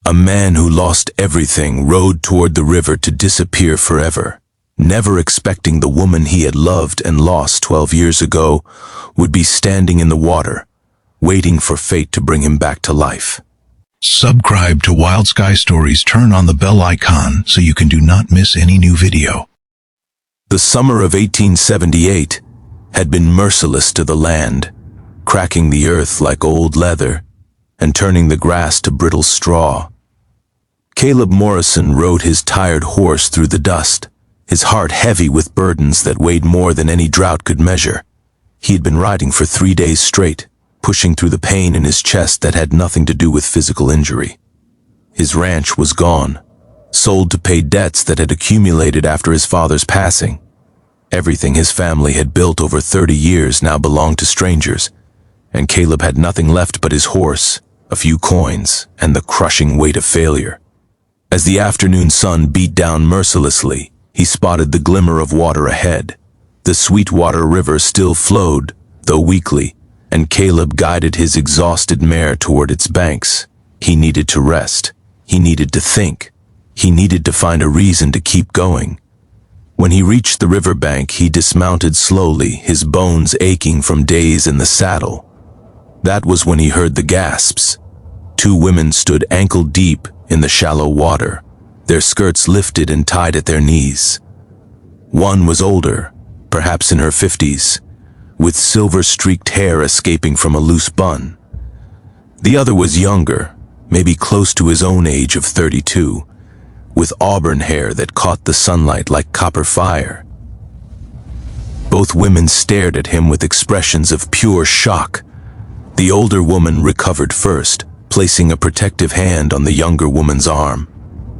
A man who lost everything rode toward the river to disappear forever, never expecting the woman he had loved and lost 12 years ago would be standing in the water, waiting for fate to bring him back to life. Subscribe to Wild Sky Stories. Turn on the bell icon so you can do not miss any new video. The summer of 1878 had been merciless to the land, cracking the earth like old leather and turning the grass to brittle straw. Caleb Morrison rode his tired horse through the dust, his heart heavy with burdens that weighed more than any drought could measure. He had been riding for 3 days straight, pushing through the pain in his chest that had nothing to do with physical injury. His ranch was gone, sold to pay debts that had accumulated after his father's passing. Everything his family had built over 30 years now belonged to strangers, and Caleb had nothing left but his horse, a few coins, and the crushing weight of failure. As the afternoon sun beat down mercilessly, he spotted the glimmer of water ahead. The Sweetwater River still flowed, though weakly, and Caleb guided his exhausted mare toward its banks. He needed to rest. He needed to think. He needed to find a reason to keep going. When he reached the riverbank, he dismounted slowly, his bones aching from days in the saddle. That was when he heard the gasps. 2 women stood ankle-deep in the shallow water, their skirts lifted and tied at their knees. One was older, perhaps in her 50s, with silver-streaked hair escaping from a loose bun. The other was younger, maybe close to his own age of 32, with auburn hair that caught the sunlight like copper fire. Both women stared at him with expressions of pure shock. The older woman recovered first, placing a protective hand on the younger woman's arm.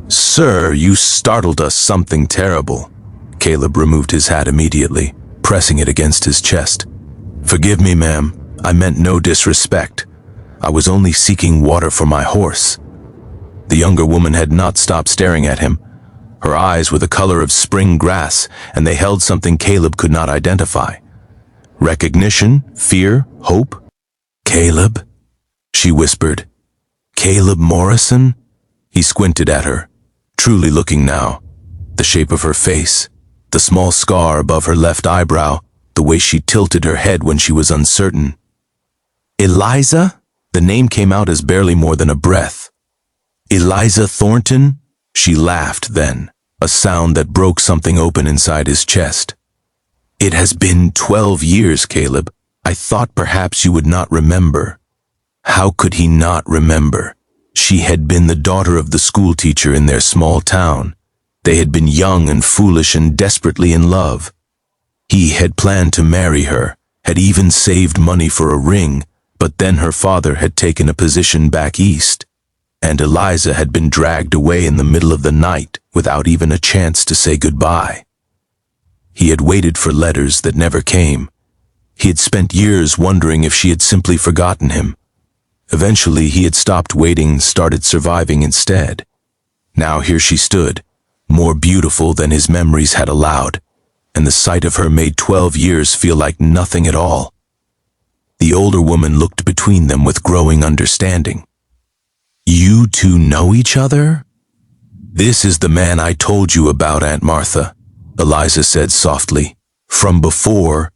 "Sir, you startled us. Something terrible." Caleb removed his hat immediately, pressing it against his chest. "Forgive me, ma'am. I meant no disrespect. I was only seeking water for my horse." The younger woman had not stopped staring at him. Her eyes were the color of spring grass, and they held something Caleb could not identify. Recognition? Fear? Hope? "Caleb?" she whispered. "Caleb Morrison?" He squinted at her, truly looking now. The shape of her face, the small scar above her left eyebrow, the way she tilted her head when she was uncertain. "Eliza?" The name came out as barely more than a breath. "Eliza Thornton?" She laughed then, a sound that broke something open inside his chest. "It has been 12 years, Caleb. I thought perhaps you would not remember." How could he not remember? She had been the daughter of the schoolteacher in their small town. They had been young and foolish and desperately in love. He had planned to marry her, had even saved money for a ring, but then her father had taken a position back east, and Eliza had been dragged away in the middle of the night without even a chance to say goodbye. He had waited for letters that never came. He had spent years wondering if she had simply forgotten him. Eventually, he had stopped waiting, started surviving instead. Now here she stood, more beautiful than his memories had allowed, and the sight of her made 12 years feel like nothing at all. The older woman looked between them with growing understanding. "You two know each other?" "This is the man I told you about, Aunt Martha," Eliza said softly. "From before."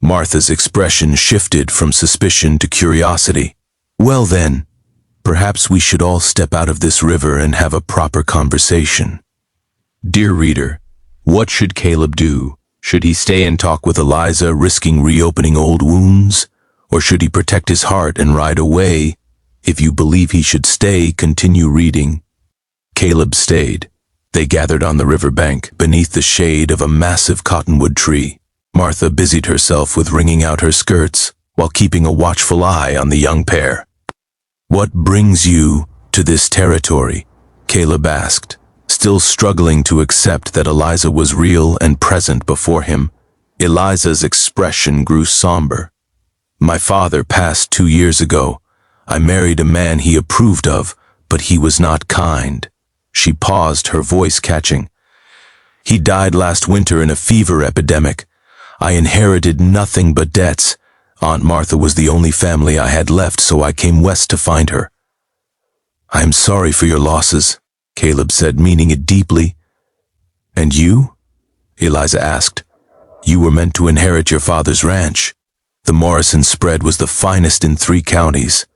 Martha's expression shifted from suspicion to curiosity. "Well then, perhaps we should all step out of this river and have a proper conversation." Dear reader, what should Caleb do? Should he stay and talk with Eliza, risking reopening old wounds? Or should he protect his heart and ride away? If you believe he should stay, continue reading. Caleb stayed. They gathered on the riverbank, beneath the shade of a massive cottonwood tree. Martha busied herself with wringing out her skirts, while keeping a watchful eye on the young pair. "What brings you to this territory?" Caleb asked, still struggling to accept that Eliza was real and present before him. Eliza's expression grew somber. "My father passed 2 years ago. I married a man he approved of, but he was not kind." She paused, her voice catching. "He died last winter in a fever epidemic. I inherited nothing but debts. Aunt Martha was the only family I had left, so I came west to find her." "I am sorry for your losses," Caleb said, meaning it deeply. "And you?" Eliza asked. "You were meant to inherit your father's ranch." The Morrison spread was the finest in 3 counties.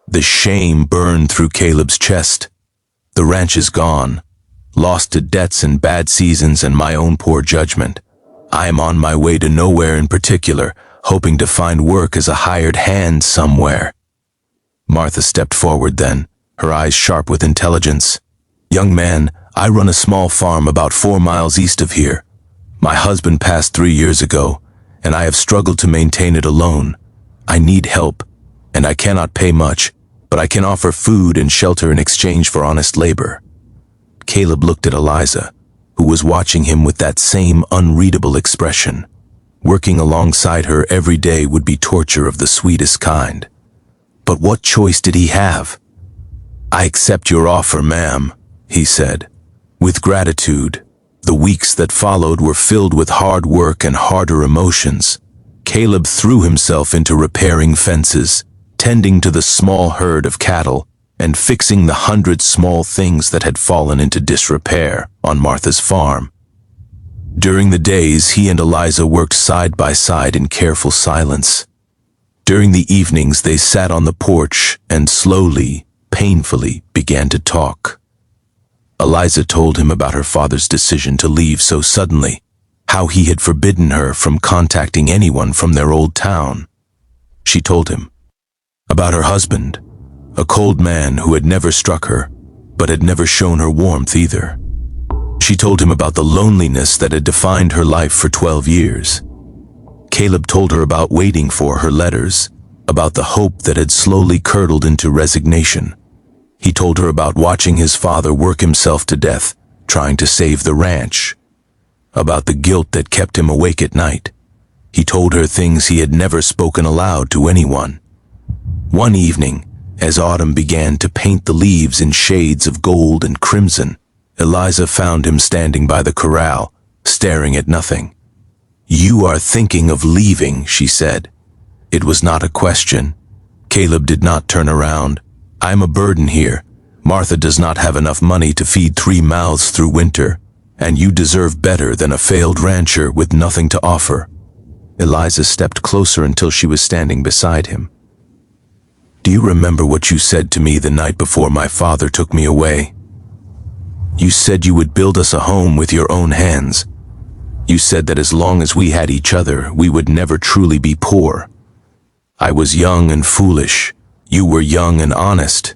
The shame burned through Caleb's chest. The ranch is gone, lost to debts and bad seasons and my own poor judgment. I am on my way to nowhere in particular, hoping to find work as a hired hand somewhere. Martha stepped forward then, her eyes sharp with intelligence. "Young man, I run a small farm about 4 miles east of here. My husband passed 3 years ago, and I have struggled to maintain it alone. I need help, and I cannot pay much, but I can offer food and shelter in exchange for honest labor." Caleb looked at Eliza, who was watching him with that same unreadable expression. Working alongside her every day would be torture of the sweetest kind. But what choice did he have? "I accept your offer, ma'am," he said. With gratitude, the weeks that followed were filled with hard work and harder emotions. Caleb threw himself into repairing fences, tending to the small herd of cattle, and fixing the 100 small things that had fallen into disrepair on Martha's farm. During the days, he and Eliza worked side by side in careful silence. During the evenings, they sat on the porch and slowly, painfully began to talk. Eliza told him about her father's decision to leave so suddenly, how he had forbidden her from contacting anyone from their old town. She told him about her husband, a cold man who had never struck her, but had never shown her warmth either. She told him about the loneliness that had defined her life for 12 years. Caleb told her about waiting for her letters, about the hope that had slowly curdled into resignation. He told her about watching his father work himself to death, trying to save the ranch, about the guilt that kept him awake at night. He told her things he had never spoken aloud to anyone. One evening, as autumn began to paint the leaves in shades of gold and crimson, Eliza found him standing by the corral, staring at nothing. "You are thinking of leaving," she said. It was not a question. Caleb did not turn around. "I'm a burden here. Martha does not have enough money to feed 3 mouths through winter, and you deserve better than a failed rancher with nothing to offer." Eliza stepped closer until she was standing beside him. "Do you remember what you said to me the night before my father took me away? You said you would build us a home with your own hands. You said that as long as we had each other, we would never truly be poor. I was young and foolish. You were young and honest."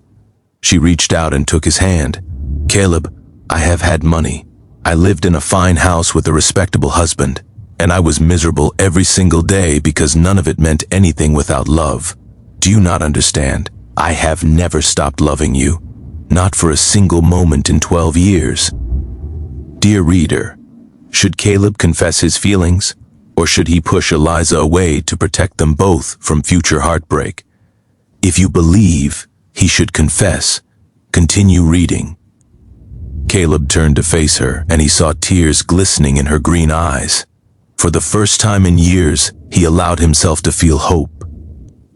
She reached out and took his hand. "Caleb, I have had money. I lived in a fine house with a respectable husband, and I was miserable every single day because none of it meant anything without love. Do you not understand? I have never stopped loving you, not for a single moment in 12 years." Dear reader, should Caleb confess his feelings, or should he push Eliza away to protect them both from future heartbreak? If you believe he should confess, continue reading. Caleb turned to face her, and he saw tears glistening in her green eyes. For the first time in years, he allowed himself to feel hope.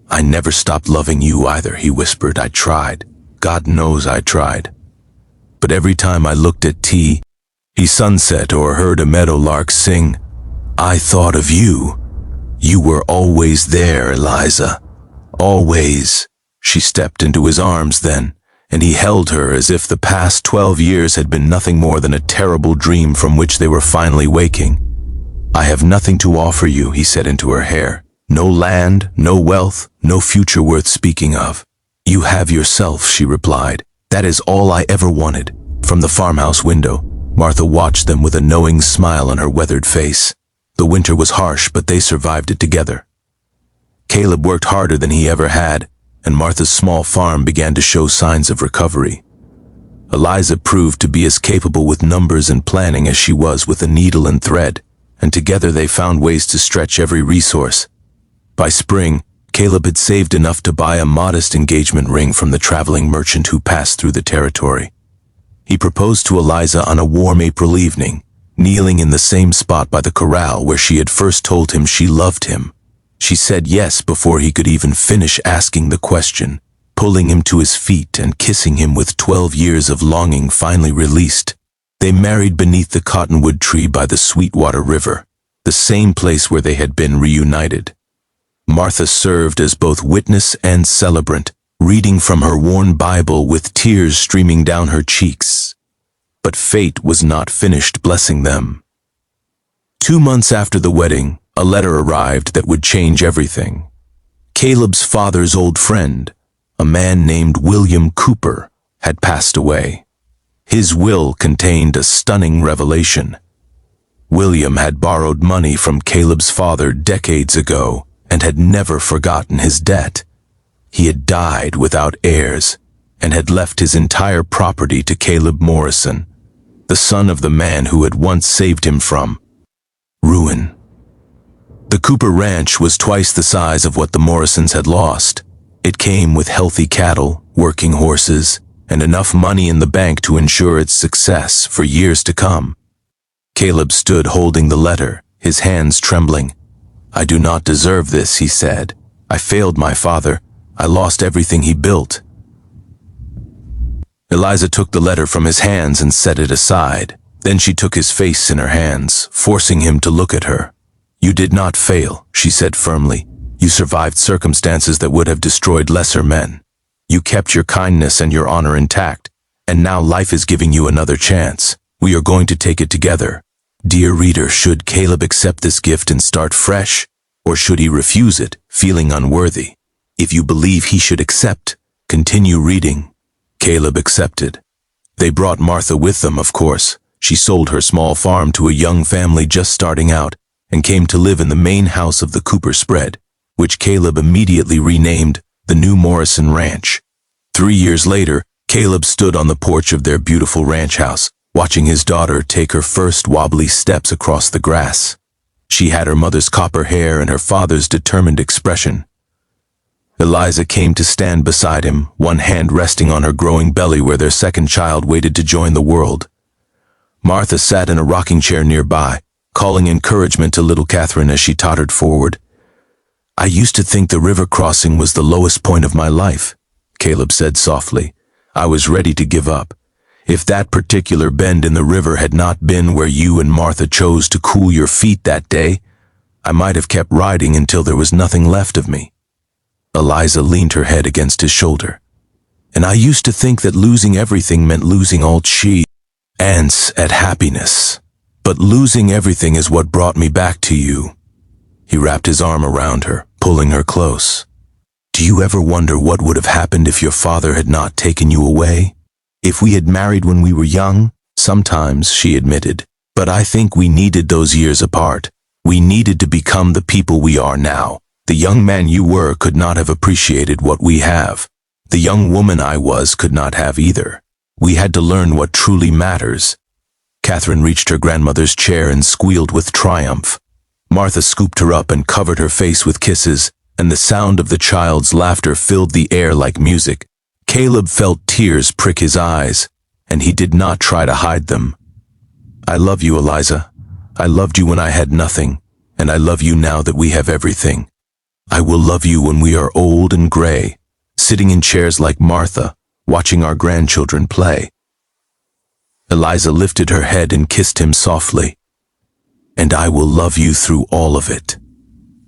"I never stopped loving you either," he whispered. "I tried. God knows I tried. But every time I looked at he sunset or heard a meadowlark sing, I thought of you. You were always there, Eliza. Always." She stepped into his arms then, and he held her as if the past 12 years had been nothing more than a terrible dream from which they were finally waking. "I have nothing to offer you," he said into her hair. "No land, no wealth, no future worth speaking of. You have yourself," she replied. "That is all I ever wanted." From the farmhouse window, Martha watched them with a knowing smile on her weathered face. The winter was harsh, but they survived it together. Caleb worked harder than he ever had, and Martha's small farm began to show signs of recovery. Eliza proved to be as capable with numbers and planning as she was with a needle and thread, and together they found ways to stretch every resource. By spring, Caleb had saved enough to buy a modest engagement ring from the traveling merchant who passed through the territory. He proposed to Eliza on a warm April evening, kneeling in the same spot by the corral where she had first told him she loved him. She said yes before he could even finish asking the question. pulling him to his feet and kissing him with 12 years of longing finally released. They married beneath the cottonwood tree by the Sweetwater River, the same place where they had been reunited. Martha served as both witness and celebrant, reading from her worn Bible with tears streaming down her cheeks. But fate was not finished blessing them. 2 months after the wedding, a letter arrived that would change everything. Caleb's father's old friend, a man named William Cooper, had passed away. His will contained a stunning revelation. William had borrowed money from Caleb's father decades ago and had never forgotten his debt. He had died without heirs and had left his entire property to Caleb Morrison, the son of the man who had once saved him from ruin. The Cooper Ranch was twice the size of what the Morrisons had lost. It came with healthy cattle, working horses, and enough money in the bank to ensure its success for years to come. Caleb stood holding the letter, his hands trembling. "I do not deserve this," he said. "I failed my father. I lost everything he built." Eliza took the letter from his hands and set it aside. Then she took his face in her hands, forcing him to look at her. "You did not fail," she said firmly. "You survived circumstances that would have destroyed lesser men. You kept your kindness and your honor intact, and now life is giving you another chance. We are going to take it together." Dear reader, should Caleb accept this gift and start fresh, or should he refuse it, feeling unworthy? If you believe he should accept, continue reading. Caleb accepted. They brought Martha with them, of course. She sold her small farm to a young family just starting out and came to live in the main house of the Cooper spread, which Caleb immediately renamed the New Morrison Ranch. 3 years later, Caleb stood on the porch of their beautiful ranch house, watching his daughter take her first wobbly steps across the grass. She had her mother's copper hair and her father's determined expression. Eliza came to stand beside him, one hand resting on her growing belly where their second child waited to join the world. Martha sat in a rocking chair nearby, calling encouragement to little Catherine as she tottered forward. "I used to think the river crossing was the lowest point of my life," Caleb said softly. "I was ready to give up. If that particular bend in the river had not been where you and Martha chose to cool your feet that day, I might have kept riding until there was nothing left of me." Eliza leaned her head against his shoulder. "And I used to think that losing everything meant losing all chance at happiness. But losing everything is what brought me back to you." He wrapped his arm around her, pulling her close. "Do you ever wonder what would have happened if your father had not taken you away? If we had married when we were young?" "Sometimes," she admitted. "But I think we needed those years apart. We needed to become the people we are now. The young man you were could not have appreciated what we have. The young woman I was could not have either. We had to learn what truly matters." Catherine reached her grandmother's chair and squealed with triumph. Martha scooped her up and covered her face with kisses, and the sound of the child's laughter filled the air like music. Caleb felt tears prick his eyes, and he did not try to hide them. "I love you, Eliza. I loved you when I had nothing, and I love you now that we have everything. I will love you when we are old and gray, sitting in chairs like Martha, watching our grandchildren play." Eliza lifted her head and kissed him softly. "And I will love you through all of it.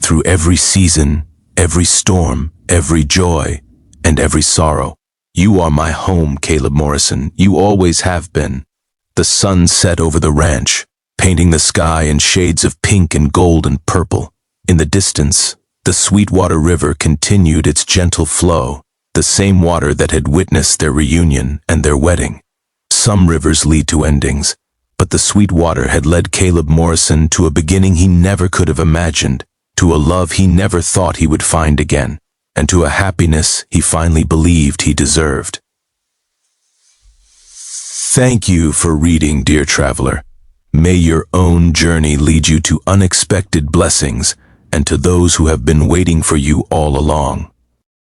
Through every season, every storm, every joy, and every sorrow. You are my home, Caleb Morrison. You always have been." The sun set over the ranch, painting the sky in shades of pink and gold and purple. In the distance, the Sweetwater River continued its gentle flow, the same water that had witnessed their reunion and their wedding. Some rivers lead to endings, but the Sweetwater had led Caleb Morrison to a beginning he never could have imagined, to a love he never thought he would find again, and to a happiness he finally believed he deserved. Thank you for reading, dear traveler. May your own journey lead you to unexpected blessings and to those who have been waiting for you all along.